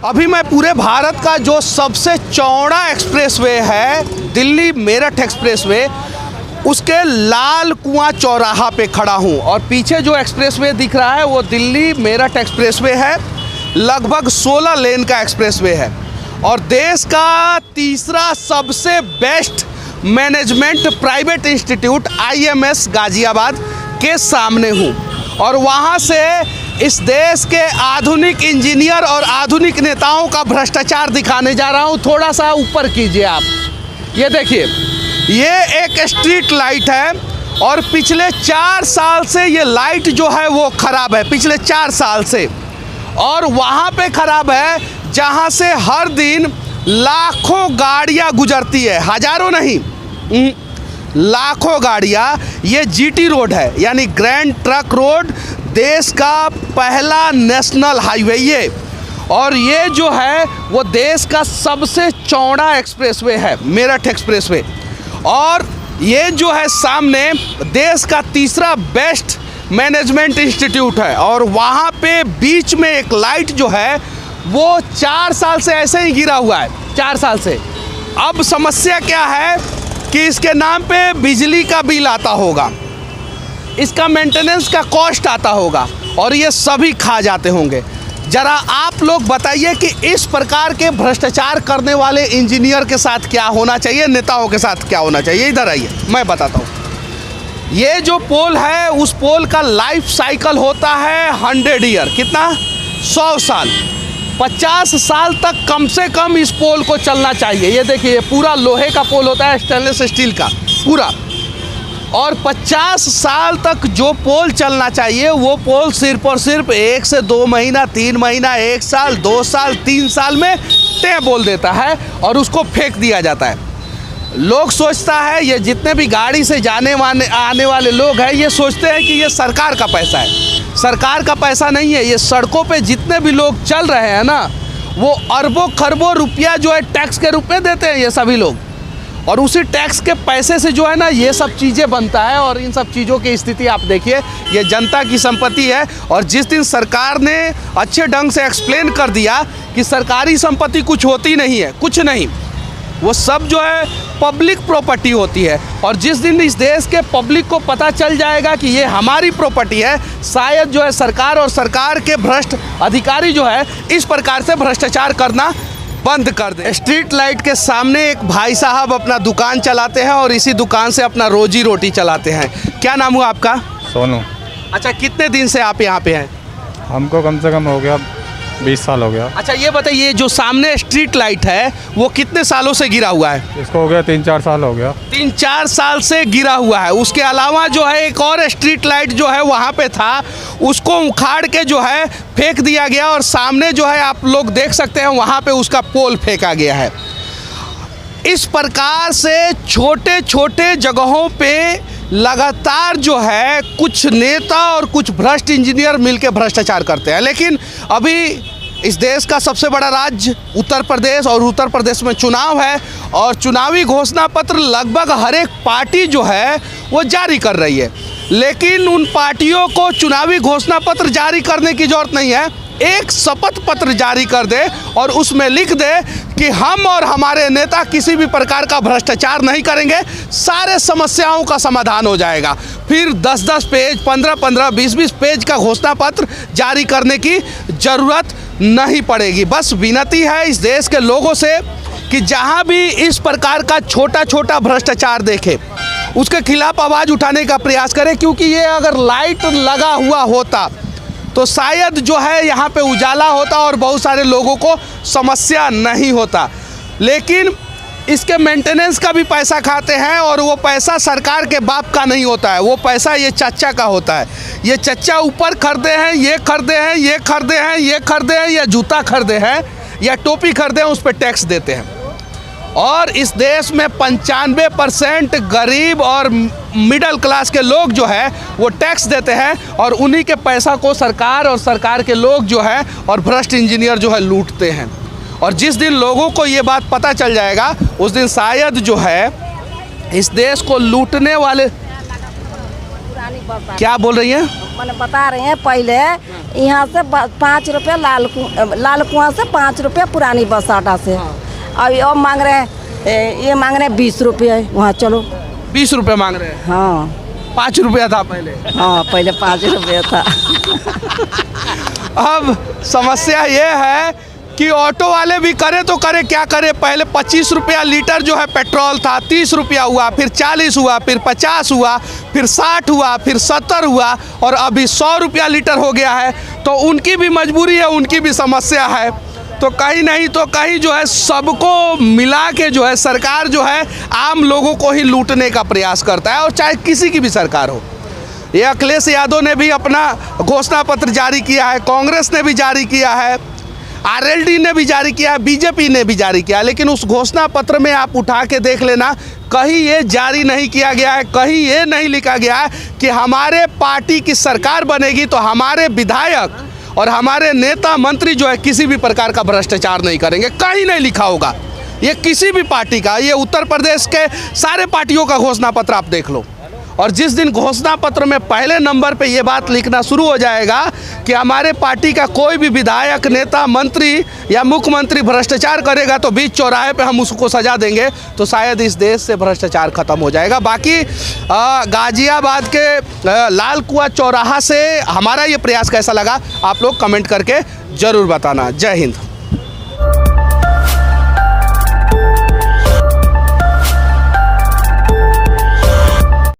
अभी मैं पूरे भारत का जो सबसे चौड़ा एक्सप्रेसवे है, दिल्ली मेरठ एक्सप्रेसवे, उसके लाल कुआं चौराहा पे खड़ा हूँ। और पीछे जो एक्सप्रेसवे दिख रहा है वो दिल्ली मेरठ एक्सप्रेसवे है। लगभग 16 लेन का एक्सप्रेसवे है और देश का तीसरा सबसे best management private institute IMS Ghaziabad के सामने हूँ। और वहाँ से इस देश के आधुनिक इंजीनियर और आधुनिक नेताओं का भ्रष्टाचार दिखाने जा रहा हूँ। थोड़ा सा ऊपर कीजिए आप, ये देखिए, ये एक स्ट्रीट लाइट है और पिछले 4 साल से ये लाइट जो है वो ख़राब है, पिछले 4 साल से। और वहाँ पे ख़राब है जहाँ से हर दिन लाखों गाड़ियाँ गुजरती है, हज़ारों नहीं, लाखों गाड़ियाँ। ये GT रोड है, यानी ग्रैंड ट्रक रोड, देश का पहला नेशनल हाईवे ये। और ये जो है वो देश का सबसे चौड़ा एक्सप्रेसवे है, मेरठ एक्सप्रेसवे। और ये जो है सामने देश का तीसरा बेस्ट मैनेजमेंट इंस्टीट्यूट है। और वहाँ पे बीच में एक लाइट जो है वो 4 साल से ऐसे ही गिरा हुआ है, 4 साल से। अब समस्या क्या है कि इसके नाम पे बिजली का बिल आता होगा, इसका मेंटेनेंस का कॉस्ट आता होगा और ये सभी खा जाते होंगे। ज़रा आप लोग बताइए कि इस प्रकार के भ्रष्टाचार करने वाले इंजीनियर के साथ क्या होना चाहिए, नेताओं के साथ क्या होना चाहिए। इधर आइए, मैं बताता हूँ। ये जो पोल है उस पोल का लाइफ साइकिल होता है 100 ईयर, कितना, 100 साल, 50 साल तक कम से कम इस पोल को चलना चाहिए। ये देखिए, ये पूरा लोहे का पोल होता है, स्टेनलेस स्टील का पूरा। और 50 साल तक जो पोल चलना चाहिए वो पोल सिर्फ और सिर्फ 1 से 2 महीना, 3 महीना, 1 साल, 2 साल, 3 साल में टें बोल देता है और उसको फेंक दिया जाता है। लोग सोचता है, ये जितने भी गाड़ी से आने वाले लोग हैं, ये सोचते हैं कि ये सरकार का पैसा है। सरकार का पैसा नहीं है। ये सड़कों पे जितने भी लोग चल रहे हैं ना, वो अरबों खरबों रुपया जो है टैक्स के रूप में देते हैं ये सभी लोग। और उसी टैक्स के पैसे से जो है ना ये सब चीज़ें बनता है। और इन सब चीज़ों की स्थिति आप देखिए, ये जनता की संपत्ति है। और जिस दिन सरकार ने अच्छे ढंग से एक्सप्लेन कर दिया कि सरकारी संपत्ति कुछ होती नहीं है, कुछ नहीं, वो सब जो है पब्लिक प्रॉपर्टी होती है। और जिस दिन इस देश के पब्लिक को पता चल जाएगा कि ये हमारी प्रॉपर्टी है, शायद जो है सरकार और सरकार के भ्रष्ट अधिकारी जो है इस प्रकार से भ्रष्टाचार करना बंद कर दे। स्ट्रीट लाइट के सामने एक भाई साहब अपना दुकान चलाते हैं और इसी दुकान से अपना रोजी रोटी चलाते हैं। क्या नाम हुआ आपका? सोनू। अच्छा, कितने दिन से आप यहाँ पे हैं? हमको कम से कम हो गया 20 साल हो गया। अच्छा, ये बताइए, जो सामने स्ट्रीट लाइट है वो कितने सालों से गिरा हुआ है? इसको हो गया 3-4 साल हो गया। 3-4 साल से गिरा हुआ है। उसके अलावा जो है एक और स्ट्रीट लाइट जो है वहाँ पे था, उसको उखाड़ के जो है फेंक दिया गया। और सामने जो है आप लोग देख सकते हैं वहाँ पे उसका पोल फेंका गया है। इस प्रकार से छोटे छोटे जगहों पे लगातार जो है कुछ नेता और कुछ भ्रष्ट इंजीनियर मिलकर भ्रष्टाचार करते हैं। लेकिन अभी इस देश का सबसे बड़ा राज्य उत्तर प्रदेश, और उत्तर प्रदेश में चुनाव है और चुनावी घोषणा पत्र लगभग हर एक पार्टी जो है वो जारी कर रही है। लेकिन उन पार्टियों को चुनावी घोषणा पत्र जारी करने की ज़रूरत नहीं है। एक शपथ पत्र जारी कर दे और उसमें लिख दे कि हम और हमारे नेता किसी भी प्रकार का भ्रष्टाचार नहीं करेंगे, सारे समस्याओं का समाधान हो जाएगा। फिर 10-10 पेज, 15-15, 20-20 पेज का घोषणा पत्र जारी करने की ज़रूरत नहीं पड़ेगी। बस विनती है इस देश के लोगों से कि जहाँ भी इस प्रकार का छोटा छोटा भ्रष्टाचार देखे उसके खिलाफ आवाज़ उठाने का प्रयास करें। क्योंकि ये अगर लाइट लगा हुआ होता तो शायद जो है यहाँ पे उजाला होता और बहुत सारे लोगों को समस्या नहीं होता। लेकिन इसके मेंटेनेंस का भी पैसा खाते हैं और वो पैसा सरकार के बाप का नहीं होता है, वो पैसा ये चच्चा का होता है। ये चच्चा ऊपर खरीदे हैं, ये खरीदे हैं, ये खरीदे हैं, ये खरीदे हैं, या जूता खरीदे हैं, या टोपी खरीदे हैं, उस पर टैक्स देते हैं। और इस देश में 95% गरीब और मिडिल क्लास के लोग जो है वो टैक्स देते हैं और उन्हीं के पैसा को सरकार और सरकार के लोग जो है और भ्रष्ट इंजीनियर जो है लूटते हैं। और जिस दिन लोगों को ये बात पता चल जाएगा उस दिन शायद जो है इस देश को लूटने वाले, क्या बोल रही हैं? मैंने बता रहे हैं पहले यहाँ से 5 रुपये लाल कुआं से 5 रुपये पुरानी बस अड्डा से। अब ये मांग रहे हैं, ये मांग रहे हैं 20 रुपये। वहाँ चलो 20 रुपये मांग रहे हैं। हाँ 5 रुपया था पहले। हाँ पहले 5 रुपये था। अब समस्या ये है कि ऑटो वाले भी करे तो करे क्या करे। पहले 25 रुपया लीटर जो है पेट्रोल था, 30 रुपया हुआ, फिर 40 हुआ, फिर 50 हुआ, फिर 60 हुआ, फिर 70 हुआ और अभी 100 रुपया लीटर हो गया है। तो उनकी भी मजबूरी है, उनकी भी समस्या है। तो कहीं नहीं तो कहीं जो है सबको मिला के जो है सरकार जो है आम लोगों को ही लूटने का प्रयास करता है, और चाहे किसी की भी सरकार हो। ये अखिलेश यादव ने भी अपना घोषणा पत्र जारी किया है, कांग्रेस ने भी जारी किया है, आरएलडी ने भी जारी किया है, बीजेपी ने भी जारी किया है। लेकिन उस घोषणा पत्र में आप उठा के देख लेना, कहीं ये जारी नहीं किया गया है, कहीं ये नहीं लिखा गया है कि हमारे पार्टी की सरकार बनेगी तो हमारे विधायक और हमारे नेता मंत्री जो है किसी भी प्रकार का भ्रष्टाचार नहीं करेंगे। कहीं नहीं लिखा होगा ये किसी भी पार्टी का। ये उत्तर प्रदेश के सारे पार्टियों का घोषणा पत्र आप देख लो। और जिस दिन घोषणा पत्र में पहले नंबर पे ये बात लिखना शुरू हो जाएगा कि हमारे पार्टी का कोई भी विधायक, नेता, मंत्री या मुख्यमंत्री भ्रष्टाचार करेगा तो बीच चौराहे पे हम उसको सजा देंगे, तो शायद इस देश से भ्रष्टाचार खत्म हो जाएगा। बाकी गाजियाबाद के लाल कुआं चौराहा से हमारा ये प्रयास कैसा लगा आप लोग कमेंट करके ज़रूर बताना। जय हिंद।